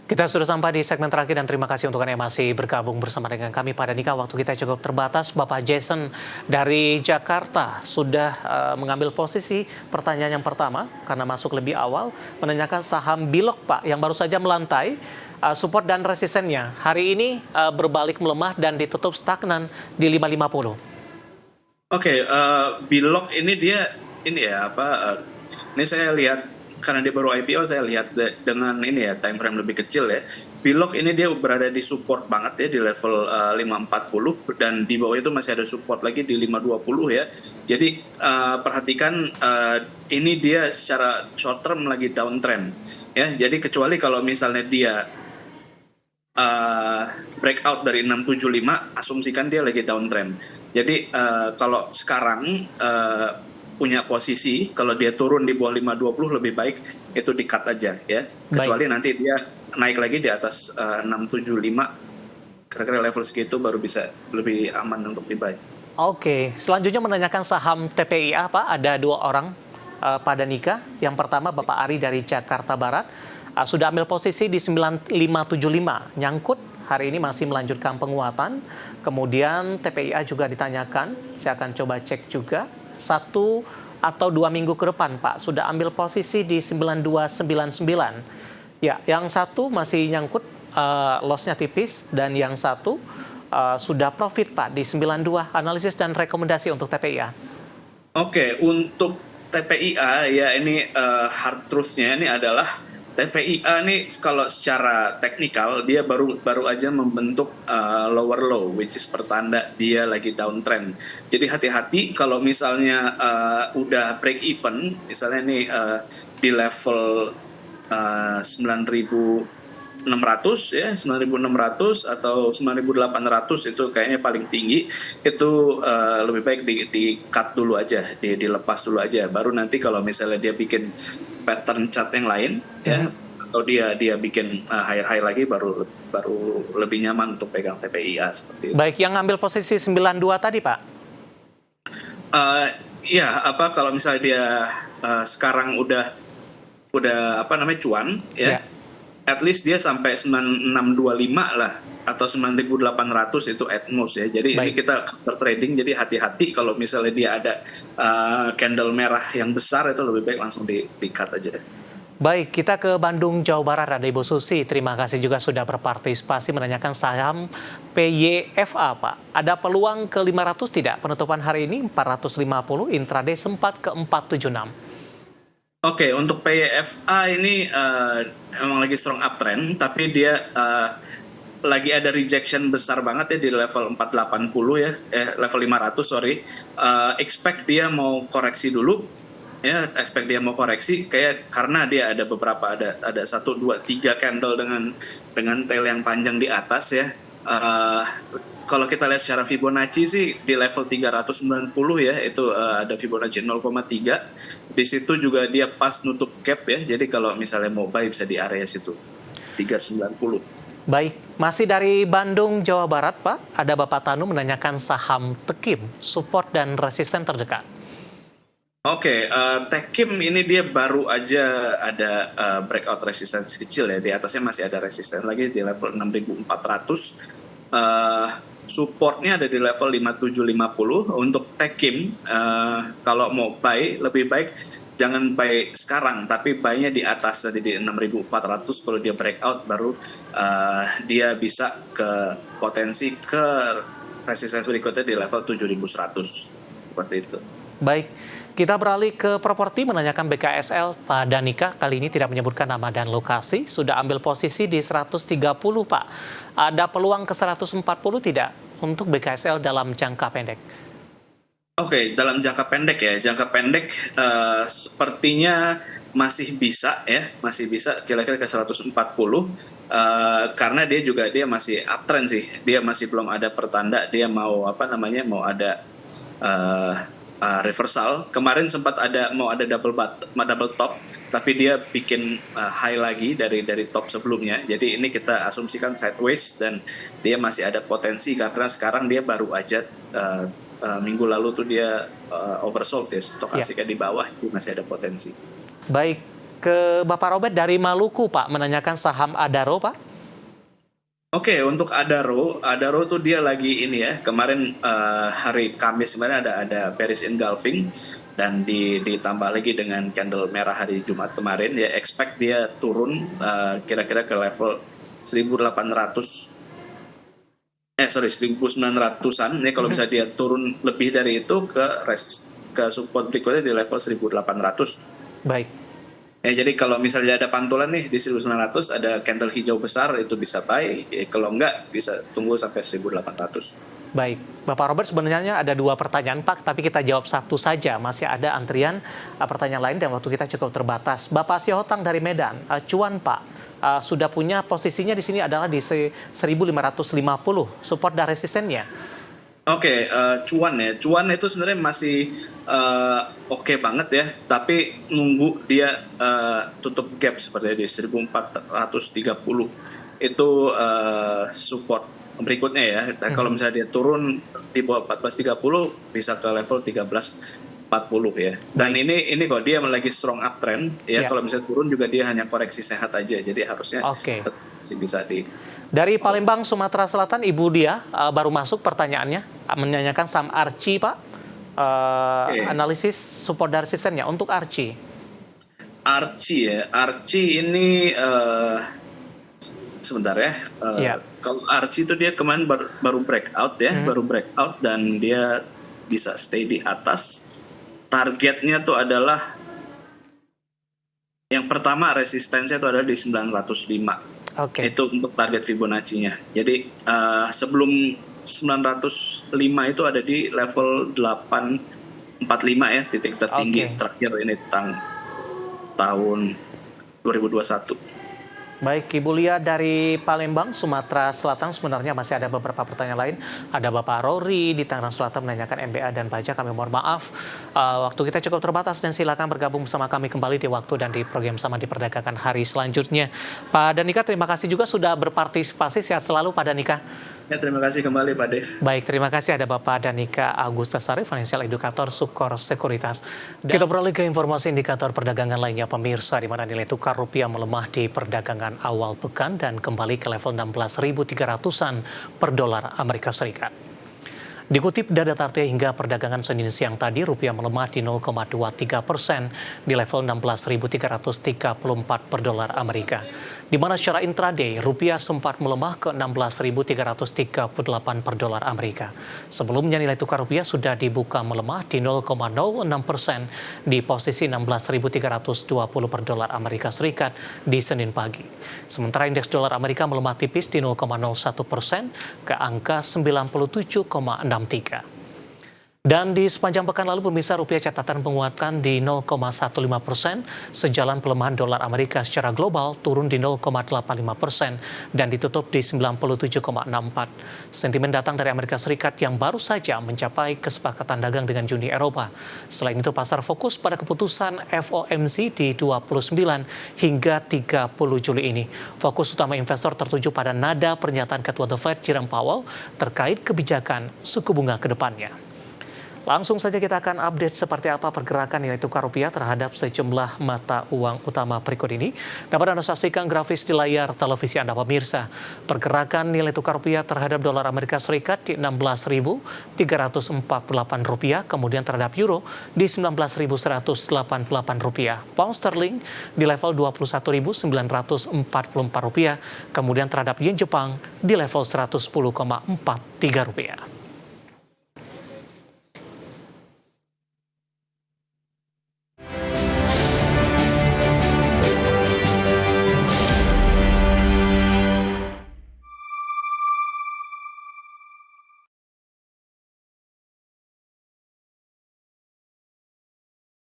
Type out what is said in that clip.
Kita sudah sampai di segmen terakhir dan terima kasih untuk Anda yang masih bergabung bersama dengan kami pada Nika. Waktu kita cukup terbatas. Bapak Jason dari Jakarta sudah mengambil posisi pertanyaan yang pertama karena masuk lebih awal, menanyakan saham Bilog Pak yang baru saja melantai. Support dan resistennya hari ini berbalik melemah dan ditutup stagnan di 550. Oke, Bilog ini dia ini saya lihat karena dia baru IPO, saya lihat dengan ini ya time frame lebih kecil ya. Bilog ini dia berada di support banget ya di level 540 dan di bawah itu masih ada support lagi di 520 ya. Jadi perhatikan ini dia secara short term lagi downtrend ya. Jadi kecuali kalau misalnya dia breakout dari 675, asumsikan dia lagi downtrend. Jadi kalau sekarang punya posisi, kalau dia turun di bawah 520 lebih baik itu di-cut aja ya. Kecuali nanti dia naik lagi di atas 675, kira-kira level segitu baru bisa lebih aman untuk di-buy. Oke, selanjutnya menanyakan saham TPIA Pak, ada dua orang pada Nika. Yang pertama Bapak Ari dari Jakarta Barat, sudah ambil posisi di 9575, nyangkut. Hari ini masih melanjutkan penguatan. Kemudian TPIA juga ditanyakan, saya akan coba cek juga. 1 atau 2 minggu ke depan Pak sudah ambil posisi di 9299. Ya, yang satu masih nyangkut, lossnya tipis, dan yang satu sudah profit Pak di 92. Analisis dan rekomendasi untuk TPIA. Oke, untuk TPIA ya ini hard truth-nya ini adalah TPIA nih kalau secara teknikal dia baru aja membentuk lower low, which is pertanda dia lagi downtrend. Jadi hati-hati kalau misalnya udah break even, misalnya nih di level 9.600 ya, 9.600 atau 9.800 itu kayaknya paling tinggi. Itu lebih baik di cut dulu aja, dilepas dulu aja. Baru nanti kalau misalnya dia bikin pattern chart yang lain ya, atau dia bikin high lagi baru lebih nyaman untuk pegang TPIA seperti itu. Baik, yang ngambil posisi 92 tadi Pak. Kalau misalnya dia sekarang udah cuan ya. At least dia sampai 9625 lah atau 9800 itu at most ya. Jadi ini kita counter trading, jadi hati-hati kalau misalnya dia ada candle merah yang besar itu lebih baik langsung di-cut aja. Baik, kita ke Bandung, Jawa Barat, ada Ibu Susi. Terima kasih juga sudah berpartisipasi menanyakan saham PYFA, Pak. Ada peluang ke 500 tidak? Penutupan hari ini 450, intraday sempat ke 476. Oke, untuk PYFA ini emang lagi strong uptrend, tapi dia lagi ada rejection besar banget ya di level 480 ya, level 500 sorry. Expect dia mau koreksi dulu. Ya, expect dia mau koreksi kayak karena dia ada beberapa ada 1 2 3 candle dengan tail yang panjang di atas ya. Kalau kita lihat secara Fibonacci sih di level 390 ya, itu ada Fibonacci 0,3. Di situ juga dia pas nutup gap ya. Jadi kalau misalnya mau buy bisa di area situ 390. Baik, masih dari Bandung, Jawa Barat, Pak. Ada Bapak Tanu menanyakan saham Tekim, support dan resisten terdekat. Oke, Tekim ini dia baru aja ada breakout resistance kecil ya. Di atasnya masih ada resistance lagi di level 6.400. Supportnya ada di level 5750. Untuk Tekim, kalau mau buy, lebih baik jangan buy sekarang, tapi buy-nya di atas tadi di 6.400. Kalau dia breakout baru dia bisa ke potensi ke resistance berikutnya di level 7.100. Seperti itu. Baik, kita beralih ke properti menanyakan BKSL. Pak Danika kali ini tidak menyebutkan nama dan lokasi. Sudah ambil posisi di 130 Pak. Ada peluang ke 140 tidak untuk BKSL dalam jangka pendek? Oke, dalam jangka pendek ya. Jangka pendek sepertinya masih bisa ya. Masih bisa kira-kira ke 140. Karena dia masih uptrend sih. Dia masih belum ada pertanda dia mau ada reversal. Kemarin sempat mau ada double top, tapi dia bikin high lagi dari top sebelumnya. Jadi ini kita asumsikan sideways dan dia masih ada potensi karena sekarang dia baru aja minggu lalu tuh dia oversold ya, stokasiknya di bawah, itu masih ada potensi. Baik, ke Bapak Robert dari Maluku, Pak, menanyakan saham Adaro, Pak. Oke, untuk Adaro tuh dia lagi ini ya. Kemarin hari Kamis kemarin ada bearish engulfing dan ditambah lagi dengan candle merah hari Jumat kemarin. Ya expect dia turun kira-kira ke level 1900-an. Ya kalau bisa dia turun lebih dari itu ke support berikutnya di level 1800. Baik. Ya, jadi kalau misalnya ada pantulan nih di 1900 ada candle hijau besar itu bisa buy, kalau enggak bisa tunggu sampai 1800. Baik, Bapak Robert sebenarnya ada 2 pertanyaan Pak, tapi kita jawab satu saja. Masih ada antrian pertanyaan lain dan waktu kita cukup terbatas. Bapak Sihohtang dari Medan, cuan Pak, sudah punya posisinya di sini adalah di 1550, support dan resistennya. Oke, cuan ya. Cuan itu sebenarnya masih oke banget ya, tapi nunggu dia tutup gap seperti di 1430. Itu support berikutnya ya. Dan kalau misalnya dia turun di bawah 1430 bisa ke level 1340 ya. Dan ini kok dia lagi strong uptrend ya. Kalau misalnya turun juga dia hanya koreksi sehat aja. Jadi harusnya masih bisa di. Dari Palembang, Sumatera Selatan, Ibu Dia baru masuk pertanyaannya, menanyakan saham Archie, Pak. Analisis support dan resistennya untuk Archie. Archie ya, Archie ini sebentar ya. Kalau Archie itu dia kemarin baru breakout ya, baru breakout dan dia bisa stay di atas. Targetnya tuh adalah yang pertama resistennya itu adalah di 905. Itu untuk target Fibonacci-nya. Jadi sebelum 905 itu ada di level 845 ya, titik tertinggi terakhir ini tahun 2021. Baik, Ibu Lia dari Palembang, Sumatera Selatan, sebenarnya masih ada beberapa pertanyaan lain. Ada Bapak Rory di Tangerang Selatan menanyakan MBA dan pajak. Kami mohon maaf, waktu kita cukup terbatas dan silakan bergabung bersama kami kembali di waktu dan di program sama di perdagangan hari selanjutnya. Pak Danika, terima kasih juga sudah berpartisipasi. Sehat selalu Pak Danika. Ya, terima kasih kembali Pak Dev. Baik, terima kasih ada Bapak Danika Agustasari, Financial Educator Sukor Sekuritas. Kita beralih ke informasi indikator perdagangan lainnya pemirsa, di mana nilai tukar rupiah melemah di perdagangan awal pekan dan kembali ke level 16.300-an per dolar Amerika Serikat. Dikutip data Tartea hingga perdagangan Senin siang tadi, rupiah melemah di 0,23% di level 16.334 per dolar Amerika. Di mana secara intraday, rupiah sempat melemah ke 16.338 per dolar Amerika. Sebelumnya nilai tukar rupiah sudah dibuka melemah di 0,06% di posisi 16.320 per dolar Amerika Serikat di Senin pagi. Sementara indeks dolar Amerika melemah tipis di 0,01% ke angka 97,63. Dan di sepanjang pekan lalu, pemirsa, rupiah catatan penguatan di 0,15% sejalan pelemahan dolar Amerika secara global turun di 0,85% dan ditutup di 97,64. Sentimen datang dari Amerika Serikat yang baru saja mencapai kesepakatan dagang dengan Uni Eropa. Selain itu, pasar fokus pada keputusan FOMC di 29 hingga 30 Juli ini. Fokus utama investor tertuju pada nada pernyataan Ketua The Fed Jerome Powell terkait kebijakan suku bunga ke depannya. Langsung saja kita akan update seperti apa pergerakan nilai tukar rupiah terhadap sejumlah mata uang utama berikut ini. Dapat Anda saksikan grafis di layar televisi Anda pemirsa. Pergerakan nilai tukar rupiah terhadap dolar Amerika Serikat di 16.348 rupiah, kemudian terhadap euro di 19.188 rupiah. Pound sterling di level 21.944 rupiah, kemudian terhadap yen Jepang di level 110,43 rupiah.